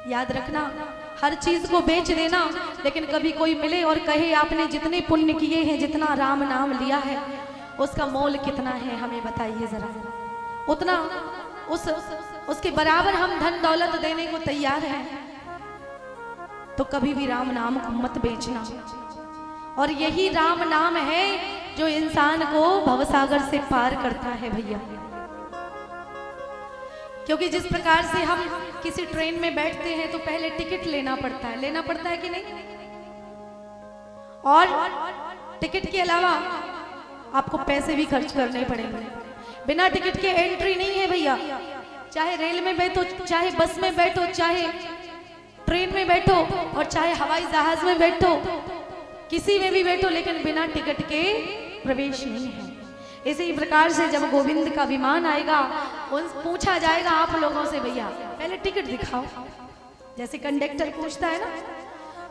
याद रखना, हर चीज को बेच देना, लेकिन कभी कोई मिले और कहे आपने जितने पुण्य किए हैं, जितना राम नाम लिया है, उसका मोल कितना है हमें बताइए जरा। उतना उसके बराबर हम धन दौलत देने को तैयार हैं, तो कभी भी राम नाम को मत बेचना। और यही राम नाम है जो इंसान को भवसागर से पार करता है भैया। क्योंकि जिस प्रकार से हम किसी ट्रेन में बैठते हैं तो पहले टिकट लेना पड़ता है कि नहीं? और टिकट के अलावा आपको पैसे भी खर्च करने पड़ेंगे। बिना टिकट के एंट्री नहीं है भैया। चाहे रेल में बैठो, चाहे बस में बैठो, चाहे ट्रेन में बैठो, और चाहे हवाई जहाज में बैठो, किसी में भी बैठो, लेकिन बिना टिकट के प्रवेश नहीं है। इसी प्रकार से जब गोविंद का विमान आएगा, पूछा जाएगा आप लोगों से, भैया पहले टिकट दिखाओ, जैसे कंडक्टर पूछता है ना,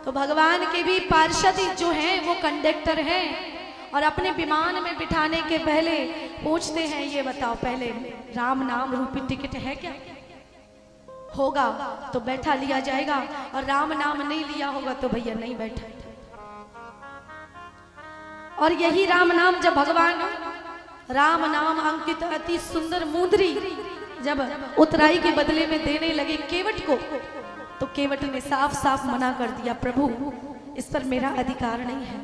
तो भगवान के भी पार्षद जो हैं वो कंडक्टर हैं, और अपने विमान में बिठाने के पहले पूछते हैं, ये बताओ पहले राम नाम रूपी टिकट है क्या? होगा तो बैठा लिया जाएगा, और राम नाम नहीं लिया होगा तो भैया नहीं बैठा। और यही राम नाम जब भगवान राम नाम अंकित अति सुंदर मुंदरी जब उतराई के बदले में देने लगे केवट को, तो केवट ने साफ साफ मना कर दिया, प्रभु इस पर मेरा अधिकार नहीं है।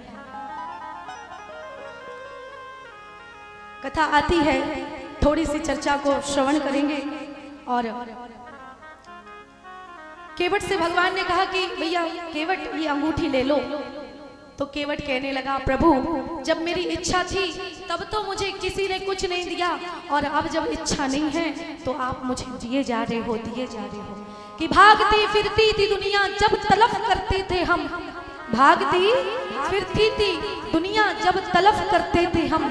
कथा आती है, थोड़ी सी चर्चा को श्रवण करेंगे। और केवट से भगवान ने कहा कि भैया केवट ये अंगूठी ले लो। तो केवट कहने लगा, प्रभु जब मेरी इच्छा थी तब तो मुझे किसी ने कुछ नहीं दिया, और अब जब इच्छा नहीं है तो आप मुझे दिए जा रहे हो। कि भागती फिरती थी दुनिया जब तलफ करते थे हम, भागती फिरती थी दुनिया जब तलफ करते थे हम,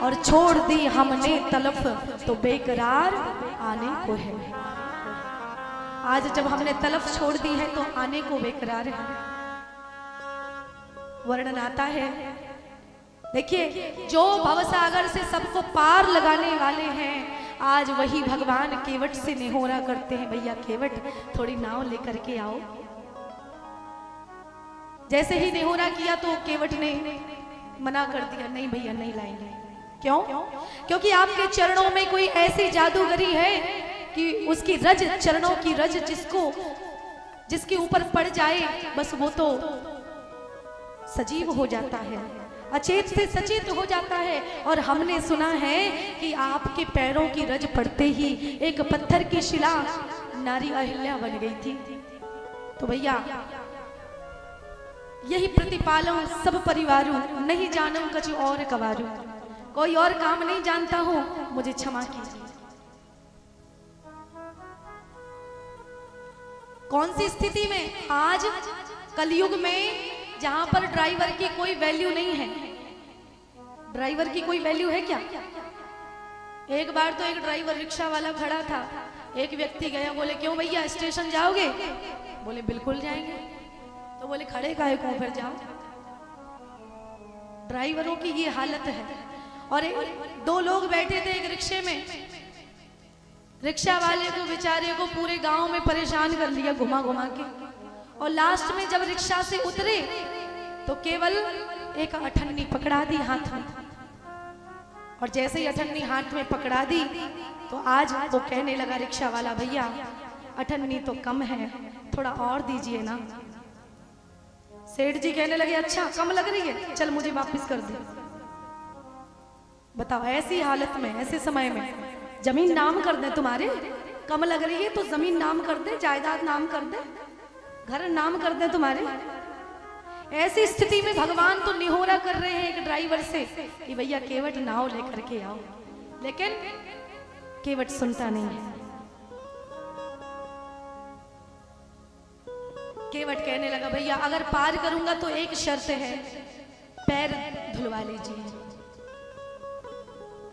और छोड़ दी हमने तलफ तो बेकरार आने को है। आज जब हमने तलफ छोड़ दी है तो आने को बेकरार है। वर्णन आता है, देखिए जो भवसागर से सबको पार लगाने वाले हैं, आज वही भगवान केवट से निहोरा करते हैं, भैया केवट थोड़ी नाव लेकर के आओ। जैसे ही निहोरा किया तो केवट ने मना कर दिया, नहीं भैया नहीं लाएंगे। क्यों? क्योंकि आपके चरणों में कोई ऐसी जादूगरी है कि उसकी रज, चरणों की रज जिसके ऊपर पड़ जाए बस वो तो सजीव हो जाता है, अचेत से सचेत हो जाता है। और हमने सुना है कि आपके पैरों की रज पड़ते ही एक पत्थर की शिला नारी अहिल्या बन गई थी। तो भैया यही प्रतिपालू सब परिवारू, नहीं जानूं कछु और कवारू, कोई और काम नहीं जानता हूं, मुझे क्षमा कीजिए। कौन सी स्थिति में? आज कलयुग में जहां पर ड्राइवर की कोई वैल्यू नहीं है। ड्राइवर की कोई वैल्यू है क्या? एक बार तो एक ड्राइवर रिक्शा वाला खड़ा था, एक व्यक्ति गया, बोले क्यों भैया स्टेशन जाओगे? बोले बिल्कुल जाएंगे। तो बोले खड़े काहे को, फिर जाओ। ड्राइवरों की ये हालत है। और दो लोग बैठे थे एक रिक्शे में, रिक्शा वाले को बेचारे को पूरे गांव में परेशान कर लिया घुमा घुमा के, और लास्ट में जब रिक्शा से उतरे तो केवल एक अठन्नी पकड़ा दी हाथ में, और जैसे ही अठन्नी हाथ में पकड़ा दी तो आज वो कहने लगा रिक्शा वाला, भैया अठन्नी तो कम है, थोड़ा और दीजिए ना। सेठ जी कहने लगे, अच्छा कम लग रही है, चल मुझे वापस कर दे। बताओ ऐसी हालत में, ऐसे समय में जमीन नाम कर दे, तुम्हारे कम लग रही है तो जमीन नाम कर दे, जायदाद नाम कर दे, घर नाम कर दे तुम्हारे। ऐसी स्थिति में भगवान तो निहोरा कर रहे हैं एक ड्राइवर से कि भैया केवट नाव लेकर के आओ, लेकिन केवट सुनता नहीं है। केवट कहने लगा, भैया अगर पार करूंगा तो एक शर्त है, पैर धुलवा लीजिए,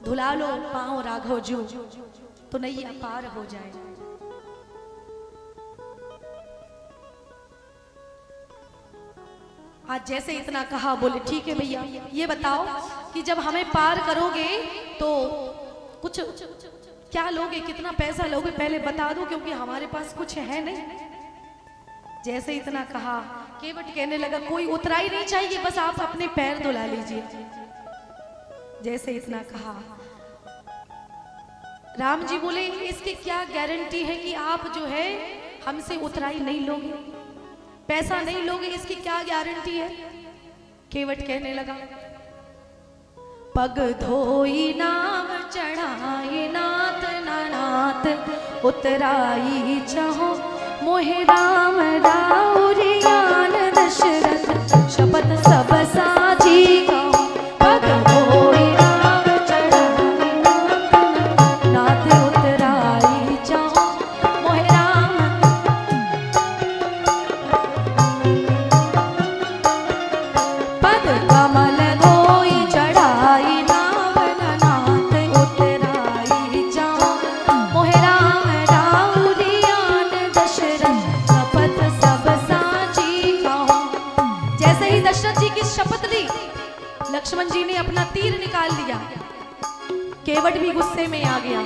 धुला लो पांव राघव जो, तो नैया पार हो जाए। आज जैसे इतना कहा, बोले ठीक है भैया, ये बताओ कि जब हमें पार करोगे तो कुछ क्या लोगे, कितना पैसा लोगे, पहले बता दो, क्योंकि हमारे पास कुछ है नहीं। जैसे इतना कहा केवट कहने लगा कोई उतराई नहीं चाहिए, बस आप अपने पैर धुला लीजिए। जैसे इतना कहा राम जी बोले इसकी क्या गारंटी है कि आप जो है हमसे उतराई नहीं लोगे, पैसा नहीं लोगे, इसकी क्या गारंटी है? केवट कहने लगा पग धोई नाव चढ़ाई नाथ नाथ उतराई चाहो मोहे राम राउरियान दशरथ शपथ सब साची कहो। पग धोई नाव चढ़ाई नाथ उतराई चाहो मोहे राम। पद कमल धोई चढ़ाई नाव नाथ उतराई चाहो मोहे राम राउरियान दशरथ शपथ सब साची कहो। जैसे ही दशरथ जी की शपथ ली लक्ष्मण जी ने अपना तीर निकाल लिया। केवट भी गुस्से में आ गया।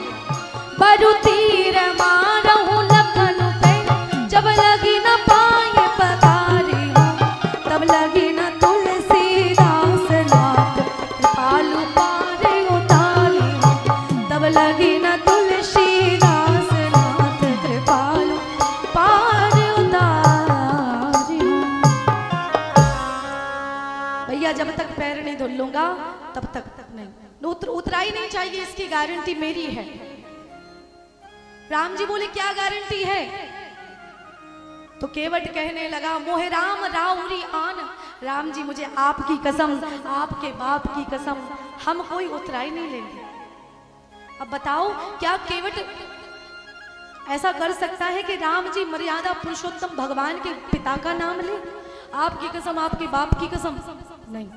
बरु तीर मारहूं लखन पे जब लगी न पाए पधारी हो, तब लगी न तुलसीदास नाथ कृपालु पारे उतारी हो, तब लगी न तुलसीदास नाथ कृपालु पारे उतारी हो। भैया जब तक पैर नहीं धुल लूंगा तब तक नहीं, उतराई नहीं चाहिए, इसकी गारंटी मेरी है। राम जी बोले क्या गारंटी है? तो केवट कहने लगा मोहे राम राउरी आन। राम जी मुझे आपकी कसम, आपके बाप की कसम, हम कोई उतराई नहीं लेंगे। अब बताओ क्या केवट ऐसा कर सकता है कि राम जी मर्यादा पुरुषोत्तम भगवान के पिता का नाम ले? आपकी कसम, आपके बाप की कसम नहीं।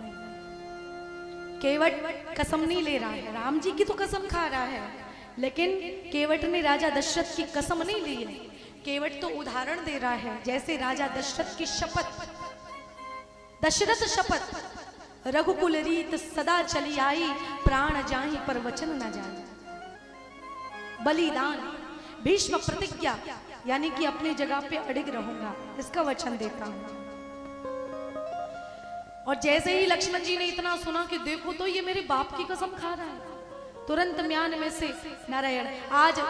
केवट कसम नहीं ले रहा है, राम जी की तो कसम खा रहा है, लेकिन केवट ने राजा दशरथ की कसम नहीं ली है। केवट तो उदाहरण दे रहा है। जैसे राजा दशरथ की शपथ, दशरथ शपथ रघुकुल रीत सदा चली आई, प्राण जाहि पर वचन न जाए। बलिदान भीष्म प्रतिज्ञा, यानी कि अपनी जगह पे अड़िग रहूंगा, इसका वचन देता हूं। और जैसे ही लक्ष्मण जी ने इतना सुना कि देखो तो ये मेरे बाप की कसम खा रहा है, तुरंत म्यान में से नारायण आज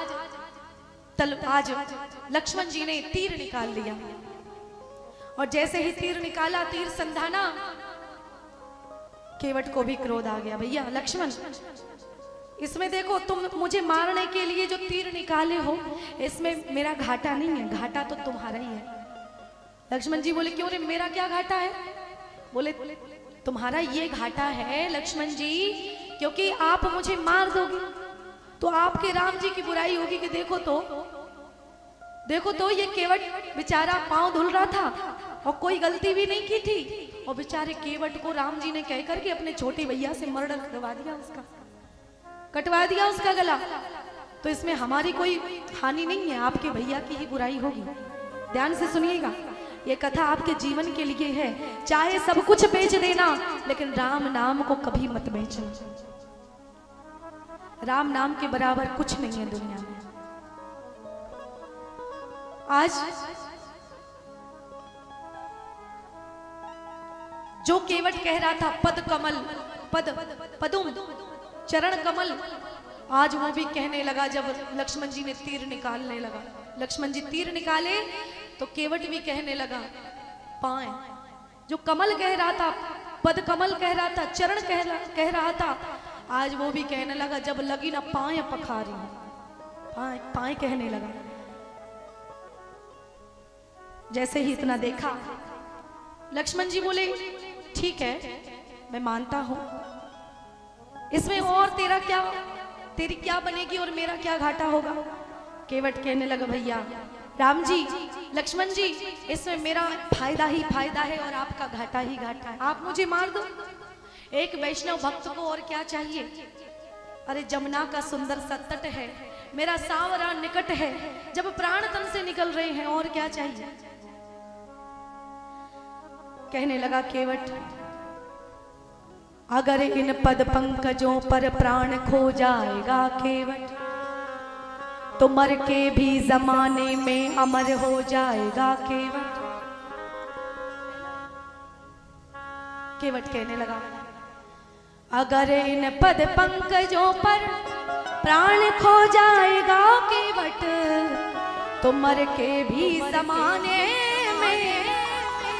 लक्ष्मण जी ने तीर निकाल लिया। और जैसे ही तीर निकाला, तीर संधाना, केवट को भी क्रोध आ गया। भैया लक्ष्मण, इसमें देखो तुम मुझे मारने के लिए जो तीर निकाले हो, इसमें मेरा घाटा नहीं है, घाटा तो तुम्हारा ही है। लक्ष्मण जी बोले क्यों रे, मेरा क्या घाटा है? बोले तुम्हारा ये घाटा है लक्ष्मण जी, क्योंकि आप मुझे मार दोगे तो आपके राम जी की बुराई होगी कि देखो तो ये केवट बेचारा पांव धुल रहा था और कोई गलती भी नहीं की थी, और बेचारे केवट को राम जी ने कह करके अपने छोटे भैया से मर्डर करवा दिया, उसका कटवा दिया उसका गला। तो इसमें हमारी कोई हानि नहीं है, आपके भैया की ही बुराई होगी। ध्यान से सुनिएगा, ये कथा आपके जीवन के लिए है। चाहे सब कुछ बेच देना, लेकिन राम नाम को कभी मत बेचना। राम नाम के बराबर कुछ नहीं है दुनिया में। आज जो केवट कह रहा था पद कमल पदुम चरण कमल, आज वो भी कहने लगा। जब लक्ष्मण जी ने तीर निकालने लगा, लक्ष्मण जी तीर निकाले तो केवट भी कहने लगा पाए। जो कमल कह रहा था, पद कमल कह रहा था, चरण कह रहा था, आज वो भी कहने लगा जब लगी ना पाए पखारी, पाए पाए कहने लगा। जैसे ही इतना देखा लक्ष्मण जी बोले ठीक है मैं मानता हूं, इसमें और तेरी क्या बनेगी और मेरा क्या घाटा होगा? केवट कहने लगा भैया राम जी, लक्ष्मण जी, इसमें मेरा फायदा ही फायदा है और आपका घाटा ही घाटा है। आप मुझे मार दो, एक वैष्णव भक्त को और क्या चाहिए? अरे जमुना का सुंदर सा तट है, मेरा सांवरा निकट है, जब प्राण तन से निकल रहे हैं और क्या चाहिए? कहने लगा केवट अगर इन पद पंकजों पर प्राण खो जाएगा केवट, तो मर के भी जमाने में अमर हो जाएगा केवट। केवट कहने लगा, अगर इन पद पंकजों पर प्राण खो जाएगा केवट, तो मर के भी जमाने में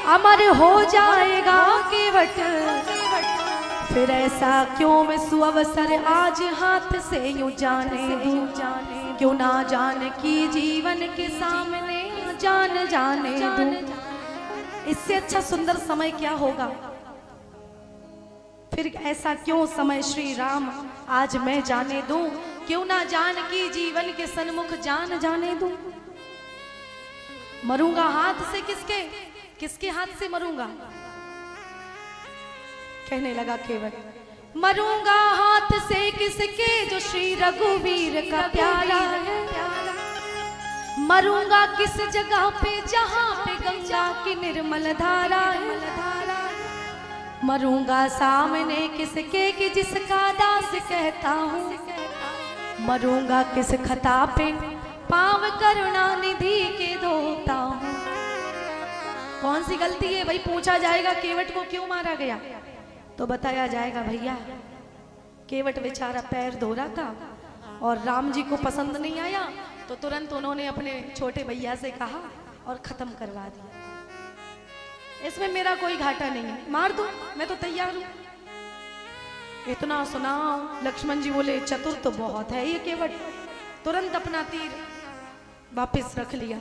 अमर हो जाएगा केवट। फिर ऐसा क्यों मैं सुअवसर आज हाथ से यूं जाने दूं, क्यों ना जान की जीवन के सामने जान जाने दूं। इससे अच्छा सुंदर समय क्या होगा। फिर ऐसा क्यों समय श्री राम आज मैं जाने दूं, क्यों ना जान की जीवन के सन्मुख जान जाने दूं। मरूंगा हाथ से किसके, किसके हाथ से मरूंगा। कहने लगा केवट, मरूंगा हाथ से किसके, जो श्री रघुवीर का प्यारा है। मरूंगा किस जगह पे, जहां पे गंगा की निर्मल धारा है। मरूंगा सामने किसके कि जिसका दास कहता हूँ। मरूंगा किस खता पे, पाव करुणा निधि के धोता हूँ। कौन सी गलती है भाई, पूछा जाएगा केवट को क्यों मारा गया, तो बताया जाएगा भैया केवट बेचारा पैर धो रहा था और राम जी को पसंद नहीं आया, तो तुरंत उन्होंने अपने छोटे भैया से कहा और खत्म करवा दिया। इसमें मेरा कोई घाटा नहीं है, मार दो मैं तो तैयार हूं। इतना सुनाओ, लक्ष्मण जी बोले चतुर तो बहुत है ये केवट। तुरंत अपना तीर वापस रख लिया।